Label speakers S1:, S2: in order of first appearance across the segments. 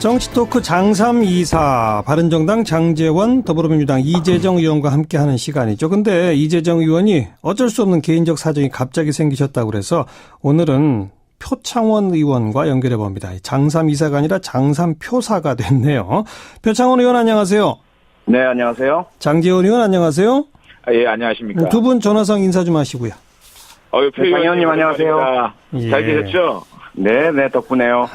S1: 정치토크 장324 바른정당 장제원 더불어민주당 이재정 의원과 함께하는 시간이죠. 근데 이재정 의원이 어쩔 수 없는 개인적 사정이 갑자기 생기셨다고 그래서 오늘은 표창원 의원과 연결해 봅니다. 장324가 아니라 장3표사가 됐네요. 표창원 의원 안녕하세요.
S2: 네, 안녕하세요.
S1: 장제원 의원 안녕하세요.
S2: 예, 안녕하십니까.
S1: 두 분 전화상 인사 좀 하시고요.
S2: 표 의원님 안녕하세요.
S1: 예.
S2: 잘 계셨죠? 네, 덕분에요.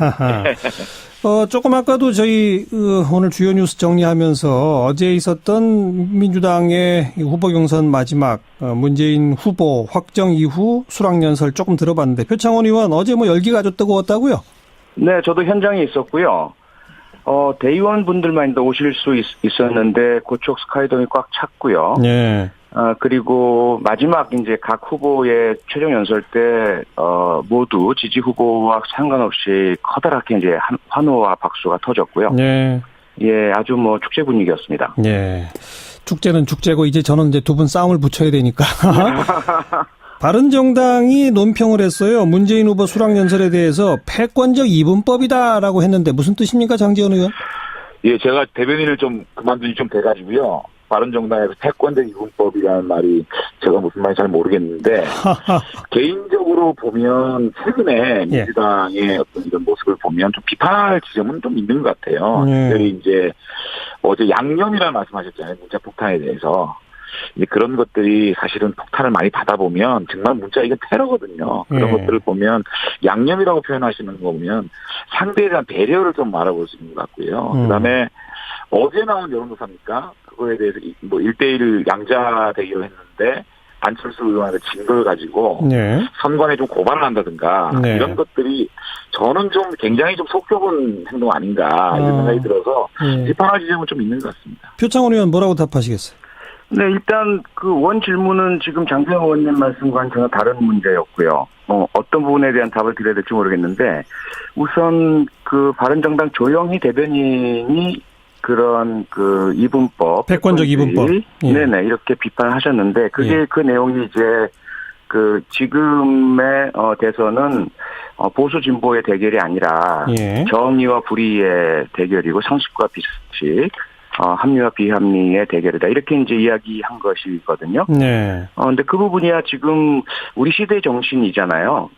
S1: 조금 아까도 저희 오늘 주요 뉴스 정리하면서 어제 있었던 민주당의 후보 경선 마지막 문재인 후보 확정 이후 수락연설 조금 들어봤는데 표창원 의원 어제 열기가 아주 뜨거웠다고요?
S2: 네, 저도 현장에 있었고요. 대의원분들만 오실 수 있었는데 고척 스카이돔이 꽉 찼고요.
S1: 네.
S2: 그리고 마지막 이제 각 후보의 최종 연설 때 모두 지지 후보와 상관없이 커다랗게 이제 환호와 박수가 터졌고요.
S1: 네.
S2: 예, 아주 축제 분위기였습니다.
S1: 네. 축제는 축제고 이제 저는 이제 두 분 싸움을 붙여야 되니까. 바른정당이 논평을 했어요. 문재인 후보 수락연설에 대해서 패권적 이분법이다라고 했는데 무슨 뜻입니까, 장제원 의원?
S3: 예, 제가 대변인을 좀 그만둔 지 좀 돼가지고요. 바른정당에서 패권적 이분법이라는 말이 제가 무슨 말인지 잘 모르겠는데 개인적으로 보면 최근에 민주당의 어떤 이런 모습을 보면 좀 비판할 지점은 좀 있는 것 같아요. 특별히 이제 어제 양념이라는 말씀하셨잖아요. 문자 폭탄에 대해서. 이제 그런 것들이 사실은 폭탄을 많이 받아보면 정말 문자 이건 테러거든요. 그런 것들을 보면 양념이라고 표현하시는 거 보면 상대에 대한 배려를 좀 알아볼 수 있는 것 같고요. 그다음에 어제 나온 여론조사입니까? 그거에 대해서 1대1 양자 대결을 했는데 안철수 의원한테 진 걸 가지고 선관에 좀 고발을 한다든가 이런 것들이 저는 좀 굉장히 좀 속 좁은 행동 아닌가 이런 생각이 들어서 비판할 지점은 좀 있는 것 같습니다.
S1: 표창원 의원 뭐라고 답하시겠어요?
S2: 네, 일단 원 질문은 지금 장제원 의원님 말씀과는 전혀 다른 문제였고요. 어떤 부분에 대한 답을 드려야 될지 모르겠는데 우선 바른정당 조영희 대변인이 그런 이분법,
S1: 패권적 이분법,
S2: 네네 이렇게 비판하셨는데 그게 그 내용이 이제 지금의 대선은 보수 진보의 대결이 아니라 정의와 불의의 대결이고 상식과 비상식. 합리와 비합리의 대결이다. 이렇게 이제 이야기한 것이거든요. 네. 근데 그 부분이야 지금 우리 시대의 정신이잖아요.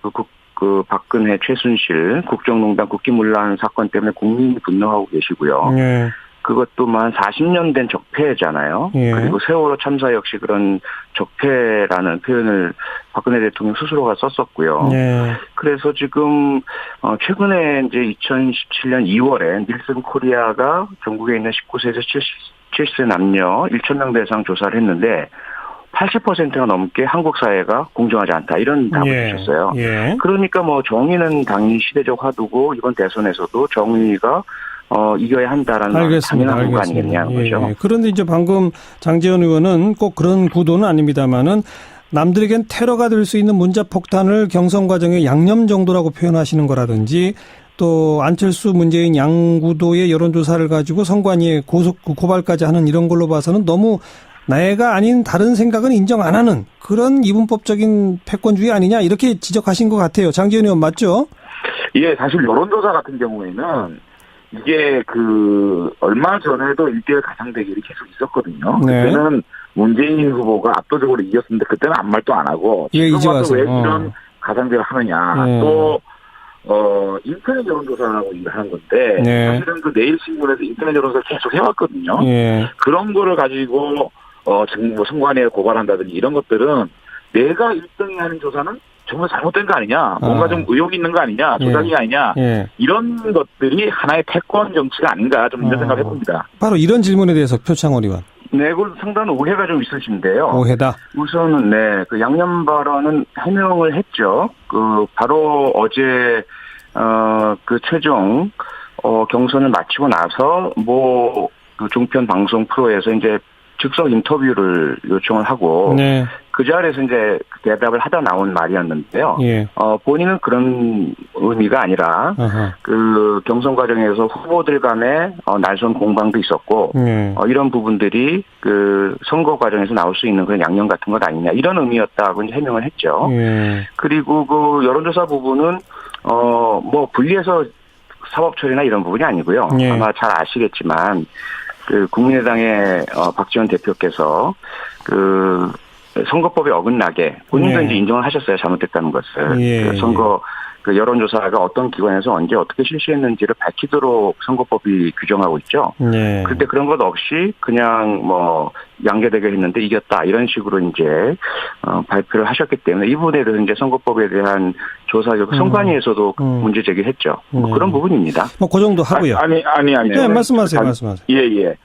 S2: 박근혜, 최순실, 국정농단, 국기문란 사건 때문에 국민이 분노하고 계시고요. 그것도만 40년 된 적폐잖아요. 그리고 세월호 참사 역시 그런 적폐라는 표현을 박근혜 대통령 스스로가 썼었고요. 그래서 지금 최근에 이제 2017년 2월에 닐슨 코리아가 전국에 있는 19세에서 70세 남녀 1,000명 대상 조사를 했는데 80%가 넘게 한국 사회가 공정하지 않다 이런 답을 주셨어요. 그러니까 정의는 당연히 시대적 화두고 이번 대선에서도 정의가 이겨야 한다라는 당연한 거 아니겠냐는 거죠.
S1: 그런데 이제 방금 장제원 의원은 꼭 그런 구도는 아닙니다만은 남들에겐 테러가 될 수 있는 문자 폭탄을 경선 과정의 양념 정도라고 표현하시는 거라든지 또 안철수 문재인 양구도의 여론조사를 가지고 선관위에 고발까지 하는 이런 걸로 봐서는 너무 내가 아닌 다른 생각은 인정 안 하는 그런 이분법적인 패권주의 아니냐 이렇게 지적하신 것 같아요. 장제원 의원 맞죠?
S3: 예, 사실 여론조사 같은 경우에는 이게 얼마 전에도 1대1 가상 대결이 계속 있었거든요. 그때는 문재인 후보가 압도적으로 이겼는데 그때는 아무 말도 안 하고 지금 와서 왜 이런 가상 대결을 하느냐. 또 인터넷 여론조사라고 일을 하는 건데 사실은 내일신문에서 인터넷 여론조사를 계속 해왔거든요. 그런 거를 가지고 선관위에 고발한다든지 이런 것들은 내가 1등이 하는 조사는 정말 잘못된 거 아니냐, 뭔가 좀 의혹이 있는 거 아니냐, 조작이 아니냐, 이런 것들이 하나의 패권 정치가 아닌가 좀 이런 생각을 해봅니다.
S1: 바로 이런 질문에 대해서 표창원 의원.
S2: 네, 그건 상당한 오해가 좀 있으신데요.
S1: 오해다.
S2: 우선은 양념 발언은 해명을 했죠. 바로 어제 최종 경선을 마치고 나서 종편 방송 프로에서 이제 즉석 인터뷰를 요청을 하고 그 자리에서 이제 대답을 하다 나온 말이었는데요. 본인은 그런 의미가 아니라 경선 과정에서 후보들 간에 날선 공방도 있었고 이런 부분들이 선거 과정에서 나올 수 있는 그런 양념 같은 것 아니냐 이런 의미였다고 이제 해명을 했죠. 그리고 여론조사 부분은 분리해서 사법 처리나 이런 부분이 아니고요.
S1: 예.
S2: 아마 잘 아시겠지만 그 국민의당의 박지원 대표께서 그 선거법에 어긋나게 본인도
S1: 예.
S2: 이제 인정을 하셨어요. 잘못됐다는 것을.
S1: 예.
S2: 그 선거 그 여론조사가 어떤 기관에서 언제 어떻게 실시했는지를 밝히도록 선거법이 규정하고 있죠.
S1: 예.
S2: 그때 그런 것 없이 그냥 뭐 양계대결 했는데 이겼다 이런 식으로 이제 발표를 하셨기 때문에 이 부분에 대해서 이제 선거법에 대한 조사 결과 선관위에서도 문제 제기했죠. 뭐 그런 부분입니다.
S1: 뭐 그 정도 하고요.
S3: 아니.
S1: 네, 말씀하세요.
S3: 예.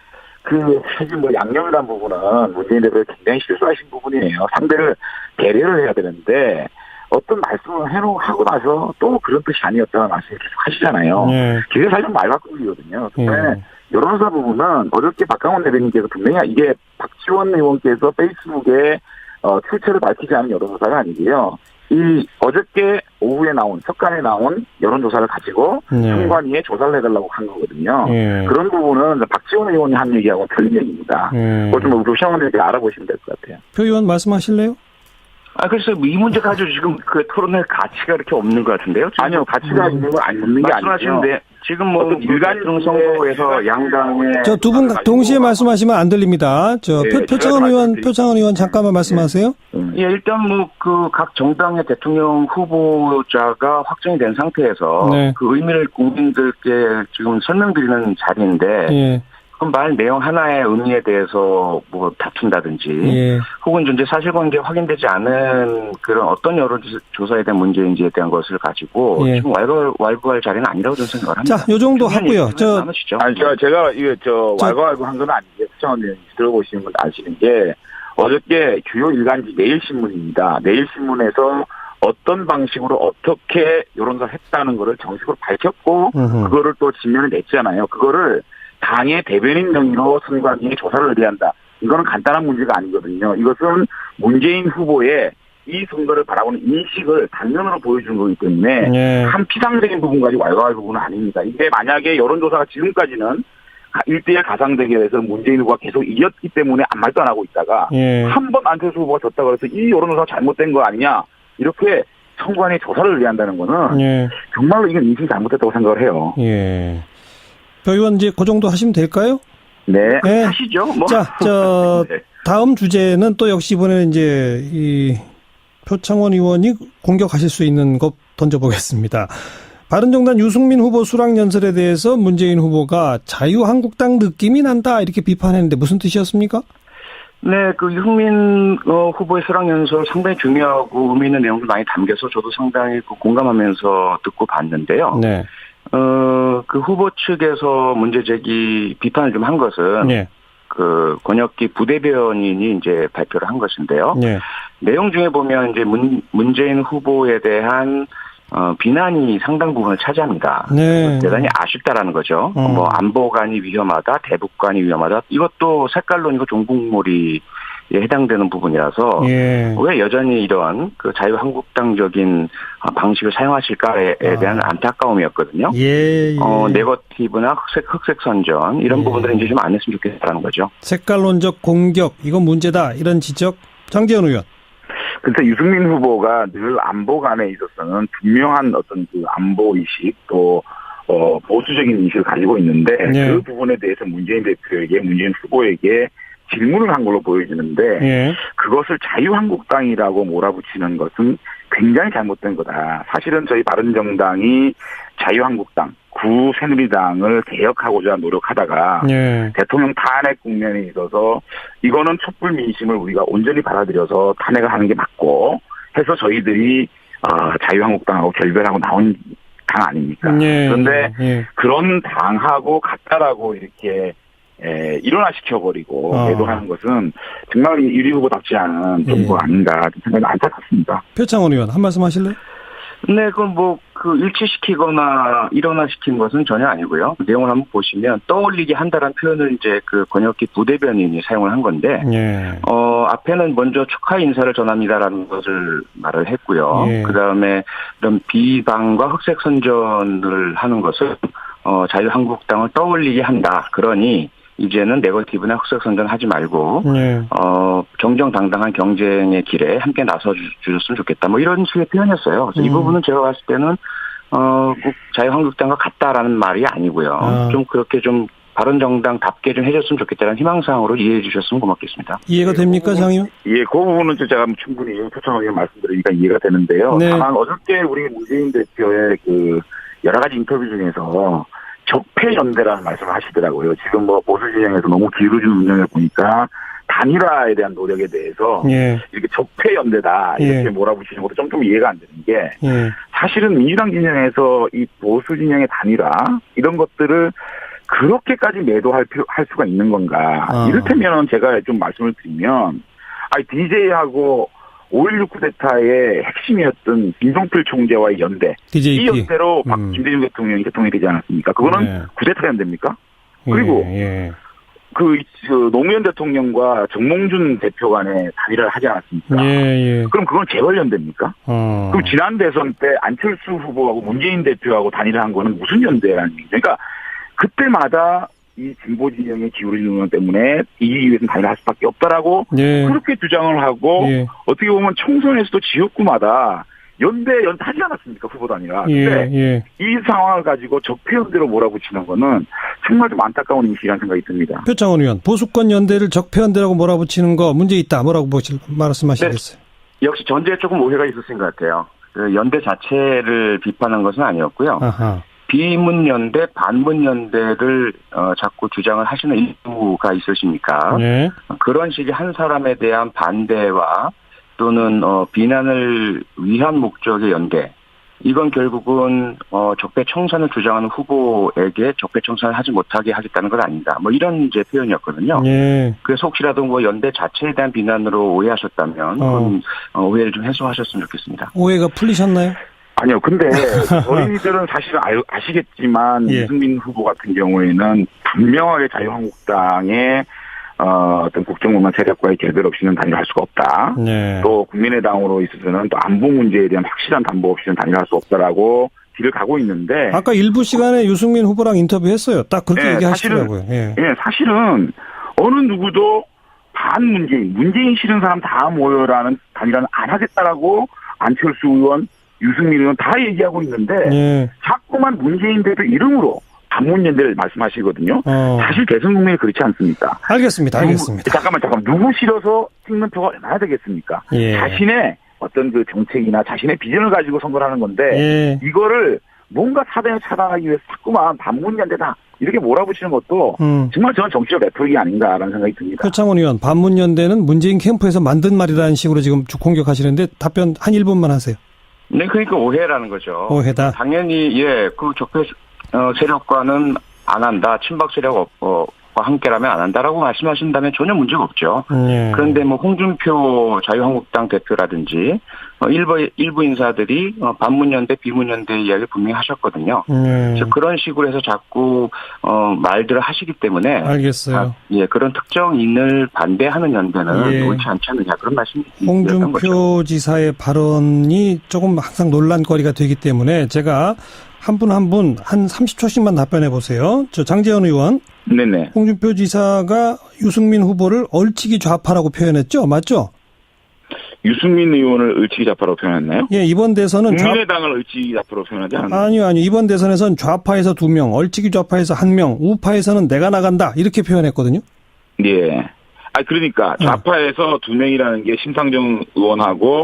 S3: 사실 양념이라는 부분은 문재인 대표가 굉장히 실수하신 부분이에요. 상대를 배려를 해야 되는데, 어떤 말씀을 하고 나서 또 그런 뜻이 아니었다는 말씀을 계속 하시잖아요.
S1: 네.
S3: 그게 사실 말바꾸기거든요. 근데 여론조사 부분은 어저께 박강원 대변인께서 분명히 이게 박지원 의원께서 페이스북에 출처를 밝히지 않은 여론조사가 아니고요. 이 어저께 오후에 나온 석간에 나온 여론조사를 가지고 선관위에 조사를 해달라고 한 거거든요. 그런 부분은 박지원 의원이 한 얘기하고 틀린 얘기입니다. 그걸 좀 시청자들이 알아보시면 될 것 같아요.
S1: 표 의원 말씀하실래요?
S2: 그래서 이 문제 가지고 지금 그 토론할 가치가 이렇게 없는 것 같은데요?
S3: 아니요, 가치가 있는 건 없는 게 아니죠.
S2: 말씀하시는데 지금 뭐 일간 선거에서 양당의
S1: 저 두 분 동시에 말씀하시면 안 들립니다. 표창원 의원 잠깐만 말씀하세요.
S2: 예, 일단 뭐 그 각 정당의 대통령 후보자가 확정이 된 상태에서 그 의미를 국민들께 지금 설명드리는 자리인데.
S1: 예.
S2: 그 말 내용 하나의 의미에 대해서 뭐 다툰다든지 혹은 이제 사실관계 확인되지 않은 그런 어떤 여론조사에 대한 문제인지에 대한 것을 가지고 지금 왈가왈부할 자리는 아니라고 저는 생각을 합니다.
S1: 자, 요 정도 하고요.
S3: 제가 왈가왈부 한 건 아닌데 수창원 의원님 들어보시는 분 아시는 게 어저께 주요 일간지 내일신문입니다. 내일신문에서 어떤 방식으로 어떻게 여론조사를 했다는 거를 정식으로 밝혔고 그거를 또 진면을 냈잖아요. 그거를 당의 대변인 명의로 선관위에 조사를 의뢰한다. 이거는 간단한 문제가 아니거든요. 이것은 문재인 후보의 이 선거를 바라보는 인식을 단면으로 보여준 거기 때문에 한 피상적인 부분 가지고 왈가왈 부분은 아닙니다. 이게 만약에 여론조사가 지금까지는 1대1 가상대결에서 문재인 후보가 계속 이겼기 때문에 아무 말도 안 하고 있다가 한 번 안철수 후보가 졌다고 해서 이 여론조사가 잘못된 거 아니냐 이렇게 선관위에 조사를 의뢰한다는 거는 정말로 이건 인식이 잘못됐다고 생각을 해요.
S1: 표 의원 이제 그 정도 하시면 될까요?
S2: 네. 하시죠. 뭐.
S1: 자, 다음 주제는 또 역시 이번에는 이제 이 표창원 의원이 공격하실 수 있는 것 던져보겠습니다. 바른정당 유승민 후보 수락연설에 대해서 문재인 후보가 자유한국당 느낌이 난다 이렇게 비판했는데 무슨 뜻이었습니까?
S2: 네, 그 유승민 후보의 수락연설 상당히 중요하고 의미 있는 내용도 많이 담겨서 저도 상당히 공감하면서 듣고 봤는데요.
S1: 네.
S2: 그 후보 측에서 문제 제기 비판을 좀 한 것은 그 권혁기 부대변인이 이제 발표를 한 것인데요. 내용 중에 보면 이제 문재인 후보에 대한 비난이 상당 부분을 차지합니다. 대단히 아쉽다라는 거죠. 뭐 안보관이 위험하다, 대북관이 위험하다. 이것도 색깔론이고 종북몰이 해당되는 부분이라서 왜 여전히 이런 그 자유한국당적인 방식을 사용하실까에 대한 안타까움이었거든요. 네거티브나 흑색 선전 이런 부분들은 이제 좀 안 했으면 좋겠다는 거죠.
S1: 색깔론적 공격 이건 문제다 이런 지적. 장제원 의원.
S3: 그래서 유승민 후보가 늘 안보관에 있어서는 분명한 어떤 그 안보 의식 또 보수적인 인식을 가지고 있는데 그 부분에 대해서 문재인 대표에게 문재인 후보에게 질문을 한 걸로 보여지는데 그것을 자유한국당이라고 몰아붙이는 것은 굉장히 잘못된 거다. 사실은 저희 바른정당이 자유한국당, 구새누리당을 개혁하고자 노력하다가 대통령 탄핵 국면에 있어서 이거는 촛불 민심을 우리가 온전히 받아들여서 탄핵을 하는 게 맞고 해서 저희들이 자유한국당하고 결별하고 나온 당 아닙니까? 그런데 그런 당하고 같다라고 이렇게 일어나시켜버리고 매도하는 것은 정말 유리 후보답지 않은 정부가 아닌가 생각이 안타깝습니다.
S1: 표창원 의원 한 말씀 하실래요?
S2: 네, 그건 뭐 그 일치시키거나 일어나시킨 것은 전혀 아니고요. 내용을 한번 보시면 떠올리게 한다는 표현을 이제 그 권혁기 부대변인이 사용을 한 건데, 앞에는 먼저 축하 인사를 전합니다라는 것을 말을 했고요. 그 다음에 이런 비방과 흑색 선전을 하는 것을 자유한국당을 떠올리게 한다. 그러니 이제는 네거티브나 흑색 선전 하지 말고 정정당당한 경쟁의 길에 함께 나서 주셨으면 좋겠다. 뭐 이런 식의 표현이었어요. 그래서 이 부분은 제가 봤을 때는 꼭 자유한국당과 같다라는 말이 아니고요. 좀 그렇게 좀 바른정당답게 좀 해줬으면 좋겠다는 희망사항으로 이해해 주셨으면 고맙겠습니다.
S1: 이해가 됩니까, 장 의원?
S3: 예, 그 부분은 제가 충분히 표창원 의원 말씀드리니까 이해가 되는데요.
S1: 네.
S3: 다만 어저께 우리 문재인 대표의 그 여러 가지 인터뷰 중에서 적폐연대라는 말씀을 하시더라고요. 지금 뭐 보수 진영에서 너무 기울어진 운영을 보니까 단일화에 대한 노력에 대해서
S1: 예.
S3: 이렇게 적폐연대다 이렇게
S1: 예.
S3: 몰아붙이는 것도 좀 이해가 안 되는 게
S1: 예.
S3: 사실은 민주당 진영에서 이 보수 진영의 단일화 이런 것들을 그렇게까지 매도할 수가 있는 건가. 이를테면 제가 좀 말씀을 드리면 DJ하고 5.16 쿠데타의 핵심이었던 김종필 총재와의 연대.
S1: DJP.
S3: 이 연대로 김대중 대통령이 대통령이 되지 않았습니까? 그거는
S1: 네.
S3: 쿠데타 연대입니까? 그리고
S1: 예.
S3: 그 노무현 대통령과 정몽준 대표 간에 단일화를 하지 않았습니까?
S1: 예.
S3: 그럼 그건 재벌연대입니까? 그럼 지난 대선 때 안철수 후보하고 문재인 대표하고 단일화한 거는 무슨 연대라는 얘기죠? 그러니까 그때마다 이 진보 진영의 기울어진 운영 때문에 이기기 위해서는 단일화할 수밖에 없다라고
S1: 예.
S3: 그렇게 주장을 하고
S1: 예.
S3: 어떻게 보면 총선에서도 지역구마다 연대하지 않았습니까? 후보 단일화. 근데 이 상황을 가지고 적폐연대로 몰아붙이는 거는 정말 좀 안타까운 인식이라는 생각이 듭니다.
S1: 표창원 의원, 보수권 연대를 적폐연대라고 몰아붙이는 거 문제 있다. 뭐라고 말씀하시겠어요?
S2: 네. 역시 전제에 조금 오해가 있었던 것 같아요. 그 연대 자체를 비판한 것은 아니었고요.
S1: 아하.
S2: 비문연대, 반문연대를 자꾸 주장을 하시는 일부가 있으시니까
S1: 네.
S2: 그런 식의 한 사람에 대한 반대와 또는 비난을 위한 목적의 연대, 이건 결국은 적폐 청산을 주장하는 후보에게 적폐 청산을 하지 못하게 하겠다는 건 아니다. 뭐 이런 이제 표현이었거든요.
S1: 예.
S2: 그래서 혹시라도 뭐 연대 자체에 대한 비난으로 오해하셨다면 그건 오해를 좀 해소하셨으면 좋겠습니다.
S1: 오해가 풀리셨나요?
S3: 아니요. 근데 저희들은 사실은 아시겠지만
S1: 예.
S3: 유승민 후보 같은 경우에는 분명하게 자유한국당의 어떤 국정농단 세력과의 결별 없이는 단일화할 수가 없다.
S1: 네.
S3: 또 국민의당으로 있어서는 또 안보 문제에 대한 확실한 담보 없이는 단일화할 수 없다라고 길을 가고 있는데.
S1: 아까 일부 시간에 유승민 후보랑 인터뷰했어요. 딱 그렇게 얘기하시더라고요.
S3: 사실은 어느 누구도 문재인 싫은 사람 다 모여라는 단일화는 안 하겠다라고 안철수 의원, 유승민 의원 다 얘기하고 있는데 자꾸만 문재인 대표 이름으로 반문연대를 말씀하시거든요. 사실 대선 국면이 그렇지 않습니까?
S1: 알겠습니다.
S3: 잠깐만. 누구 싫어서 찍는 표가 얼마나 되겠습니까?
S1: 예.
S3: 자신의 어떤 그 정책이나 자신의 비전을 가지고 선거를 하는 건데 이거를 뭔가 사단을 차단하기 위해서 자꾸만 반문연대다 이렇게 몰아붙이는 것도 정말 저는 정치적 레토릭이 아닌가라는 생각이 듭니다.
S1: 표창원 의원, 반문연대는 문재인 캠프에서 만든 말이라는 식으로 지금 공격하시는데 답변 한 1분만 하세요.
S2: 네, 그러니까 오해라는 거죠.
S1: 오해다.
S2: 당연히 그 적폐 세력과는 안 한다. 친박 세력과 함께라면 안 한다라고 말씀하신다면 전혀 문제가 없죠. 그런데 뭐 홍준표 자유한국당 대표라든지 일부 인사들이 반문연대, 비문연대 이야기를 분명히 하셨거든요. 그래서 그런 식으로 해서 자꾸 말들을 하시기 때문에
S1: 알겠어요.
S2: 그런 특정인을 반대하는 연대는 옳지 않지 않느냐 그런 말씀이었던
S1: 홍준표
S2: 거죠.
S1: 지사의 발언이 조금 항상 논란거리가 되기 때문에 제가 한 분 한 30초씩만 답변해 보세요. 장제원 의원.
S3: 네네.
S1: 홍준표 지사가 유승민 후보를 얼치기 좌파라고 표현했죠? 맞죠?
S3: 유승민 의원을 얼치기 좌파라고 표현했나요?
S1: 예, 이번 대선은
S3: 국민의당을 얼치기 좌파로 표현하지 않았나요?
S1: 아니요. 이번 대선에선 좌파에서 2명, 얼치기 좌파에서 1명, 우파에서는 내가 나간다 이렇게 표현했거든요.
S3: 예. 그러니까 좌파에서 2명이라는 게 심상정 의원하고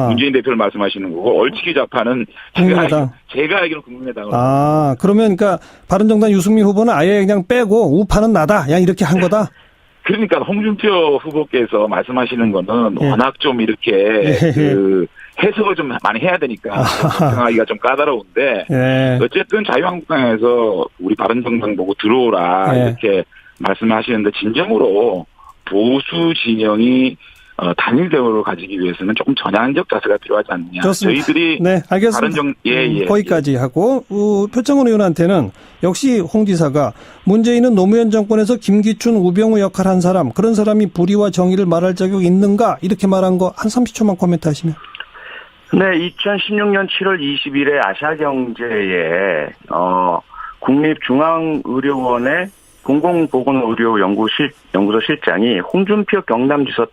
S3: 문재인 대표를 말씀하시는 거고 얼치기 좌파는 제가 알기로는 국민의당을.
S1: 그러면 그러니까 바른정당 유승민 후보는 아예 그냥 빼고 우파는 나다. 그냥 이렇게 한 거다.
S3: 그러니까 홍준표 후보께서 말씀하시는 거는 워낙 좀 이렇게 해석을 좀 많이 해야 되니까 평하기가 좀 까다로운데 어쨌든 자유한국당에서 우리 바른정당 보고 들어오라 이렇게 말씀하시는데 진정으로 보수 진영이 단일 대우를 가지기 위해서는 조금 전향적 자세가 필요하지 않느냐.
S1: 좋습니다.
S3: 저희들이
S1: 알겠습니다. 거기까지 하고 표창원 의원한테는 역시 홍 지사가 문재인은 노무현 정권에서 김기춘, 우병우 역할을 한 사람, 그런 사람이 불의와 정의를 말할 자격이 있는가 이렇게 말한 거 한 30초만 코멘트 하시면.
S2: 네, 2016년 7월 20일에 아시아경제에 국립중앙의료원의 공공보건의료연구소 실장이 홍준표 경남지사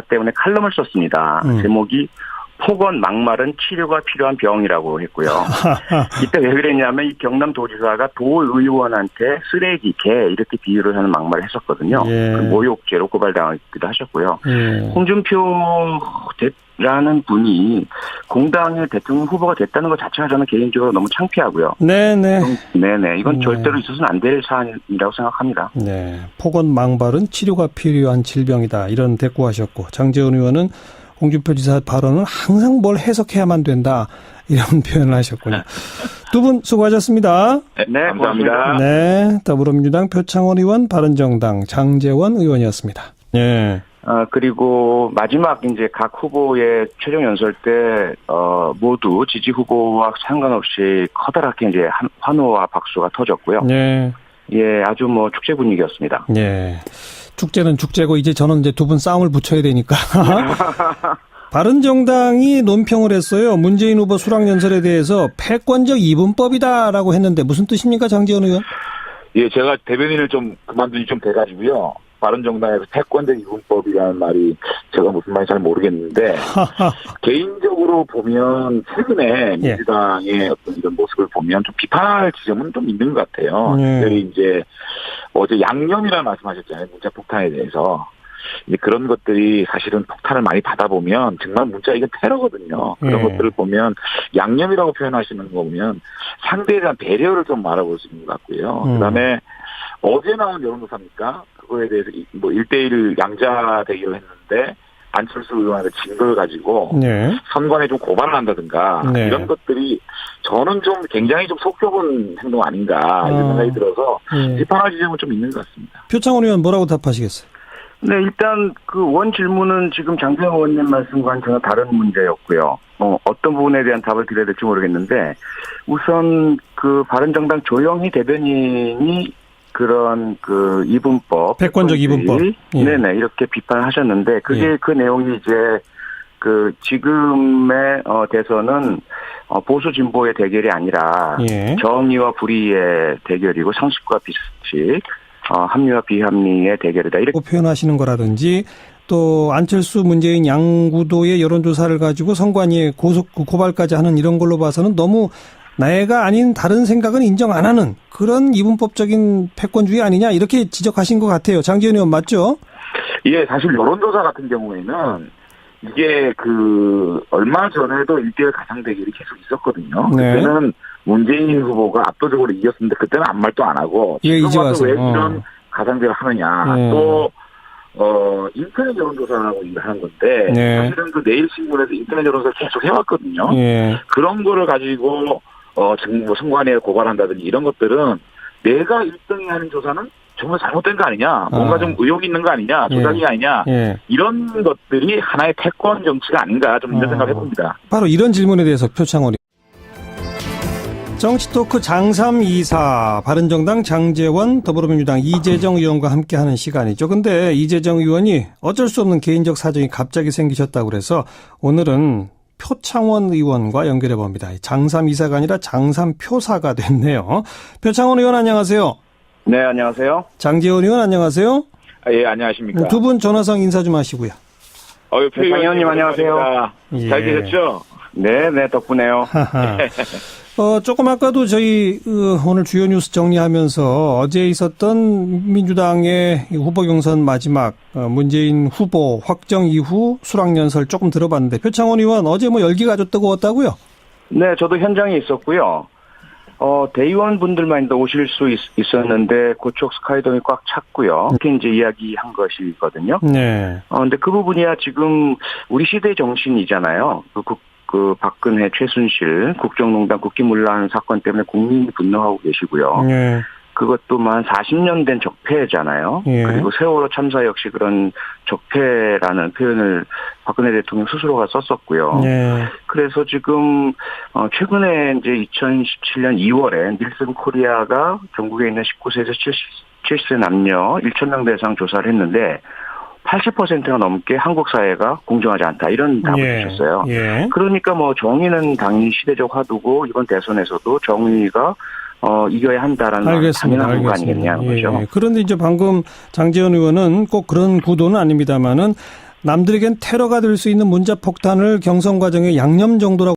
S2: 때문에 칼럼을 썼습니다. 제목이 폭언, 막말은 치료가 필요한 병이라고 했고요. 이때 왜 그랬냐면 이 경남도지사가 도의원한테 쓰레기, 개 이렇게 비유를 하는 막말을 했었거든요.
S1: 예.
S2: 그 모욕죄로 고발당하기도 하셨고요. 홍준표라는 분이 공당의 대통령 후보가 됐다는 것 자체가 저는 개인적으로 너무 창피하고요.
S1: 네네.
S2: 네네. 이건 절대로 있어서는 안 될 사안이라고 생각합니다.
S1: 네. 폭언, 망발은 치료가 필요한 질병이다. 이런 대꾸하셨고, 장제원 의원은 홍준표 지사 발언은 항상 뭘 해석해야만 된다. 이런 표현을 하셨군요. 두 분 수고하셨습니다.
S2: 네,
S3: 감사합니다.
S1: 네. 더불어민주당 표창원 의원, 바른정당 장제원 의원이었습니다. 네.
S2: 그리고 마지막 이제 각 후보의 최종 연설 때, 모두 지지 후보와 상관없이 커다랗게 이제 환호와 박수가 터졌고요.
S1: 네.
S2: 예, 아주 뭐 축제 분위기였습니다.
S1: 네. 축제는 축제고 이제 저는 이제 두 분 싸움을 붙여야 되니까. 바른정당이 논평을 했어요. 문재인 후보 수락연설에 대해서 패권적 이분법이다라고 했는데 무슨 뜻입니까, 장제원 의원?
S3: 예, 제가 대변인을 좀 그만둔 지 좀 돼가지고요. 바른정당에서 패권적 이분법이라는 말이 제가 무슨 말인지 잘 모르겠는데 개인적으로 보면 최근에 민주당의 어떤 이런 모습을 보면 좀 비판할 지점은 좀 있는 것 같아요. 특별히 이제 어제 양념이라는 말씀하셨잖아요. 문자 폭탄에 대해서. 이제 그런 것들이 사실은 폭탄을 많이 받아보면 정말 문자 이건 테러거든요. 그런 것들을 보면 양념이라고 표현하시는 거 보면 상대에 대한 배려를 좀 말해볼 수 있는 것 같고요. 그다음에 어제 나온 여론조사입니까? 그거에 대해서 뭐 1대1 양자 대결을 했는데 안철수 의원한테 진 걸 가지고 선관에 좀 고발을 한다든가 이런 것들이 저는 좀 굉장히 좀 속 좁은 행동 아닌가 이런 생각이 들어서 비판할 지점은 좀 있는 것 같습니다.
S1: 표창원 의원 뭐라고 답하시겠어요?
S2: 네, 일단 그 원 질문은 지금 장재원 의원님 말씀과는 전혀 다른 문제였고요. 어떤 부분에 대한 답을 드려야 될지 모르겠는데 우선 그 바른정당 조영희 대변인이 그런 그 이분법,
S1: 패권적 이분법,
S2: 네네 이렇게 비판을 하셨는데 그게 그 내용이 이제 그 지금의 대선은 보수 진보의 대결이 아니라 정의와 불의의 대결이고 상식과 비상식, 합리와 비합리의 대결이다 이렇게
S1: 표현하시는 거라든지 또 안철수 문재인 양구도의 여론조사를 가지고 선관위에 고발까지 하는 이런 걸로 봐서는 너무 내가 아닌 다른 생각은 인정 안 하는 그런 이분법적인 패권주의 아니냐 이렇게 지적하신 것 같아요. 장제원 의원 맞죠?
S3: 예, 사실 여론조사 같은 경우에는 이게 그 얼마 전에도 1대1 가상 대결이 계속 있었거든요. 그때는 문재인 후보가 압도적으로 이겼었는데 그때는 아무 말도 안 하고 지금 와서 왜 이런 가상 대결을 하느냐. 또 인터넷 여론조사라고 일을 하는 건데 사실은 그 내일신문에서 인터넷 여론조사를 계속 해왔거든요. 그런 거를 가지고 정부 선관위에 고발한다든지 이런 것들은 내가 1등이 하는 조사는 정말 잘못된 거 아니냐, 뭔가 좀 의혹이 있는 거 아니냐, 조작이 아니냐, 이런 것들이 하나의 패권 정치가 아닌가 좀 이런 생각을 해봅니다.
S1: 바로 이런 질문에 대해서 표창원이. 정치토크 장324 바른정당 장제원 더불어민주당 이재정 의원과 함께하는 시간이죠. 근데 이재정 의원이 어쩔 수 없는 개인적 사정이 갑자기 생기셨다고 그래서 오늘은 표창원 의원과 연결해 봅니다. 장324가 아니라 장3표사가 됐네요. 표창원 의원 안녕하세요.
S2: 네, 안녕하세요.
S1: 장제원 의원 안녕하세요.
S3: 예, 안녕하십니까.
S1: 두 분 전화상 인사 좀 하시고요.
S2: 표 의원님 안녕하세요.
S3: 잘 계셨죠?
S2: 네, 덕분에요.
S1: 조금 아까도 저희 오늘 주요 뉴스 정리하면서 어제 있었던 민주당의 후보 경선 마지막 문재인 후보 확정 이후 수락연설 조금 들어봤는데 표창원 의원 어제 뭐 열기가 아주 뜨거웠다고요?
S2: 네, 저도 현장에 있었고요. 대의원분들만 오실 수 있었는데 고척 스카이돔이 꽉 찼고요. 이렇게 이제 이야기한 것이거든요.
S1: 네.
S2: 근데 그 부분이야 지금 우리 시대의 정신이잖아요. 그 박근혜, 최순실, 국정농단, 국기문란 사건 때문에 국민이 분노하고 계시고요. 그것도 한 40년 된 적폐잖아요. 그리고 세월호 참사 역시 그런 적폐라는 표현을 박근혜 대통령 스스로가 썼었고요. 그래서 지금 최근에 이제 2017년 2월에 닐슨 코리아가 전국에 있는 19세에서 70세 남녀 1,000명 대상 조사를 했는데 80%가 넘게 한국 사회가 공정하지 않다 이런 답을 주셨어요. 그러니까 뭐 정의는 당연히 시대적 화두고 이번 대선에서도 정의가 이겨야 한다라는 당연한 거 아니겠냐는 거죠.
S1: 그런데 이제 방금 장제원 의원은 꼭 그런 구도는 아닙니다만은 남들에겐 테러가 될 수 있는 문자 폭탄을 경선 과정의 양념 정도라고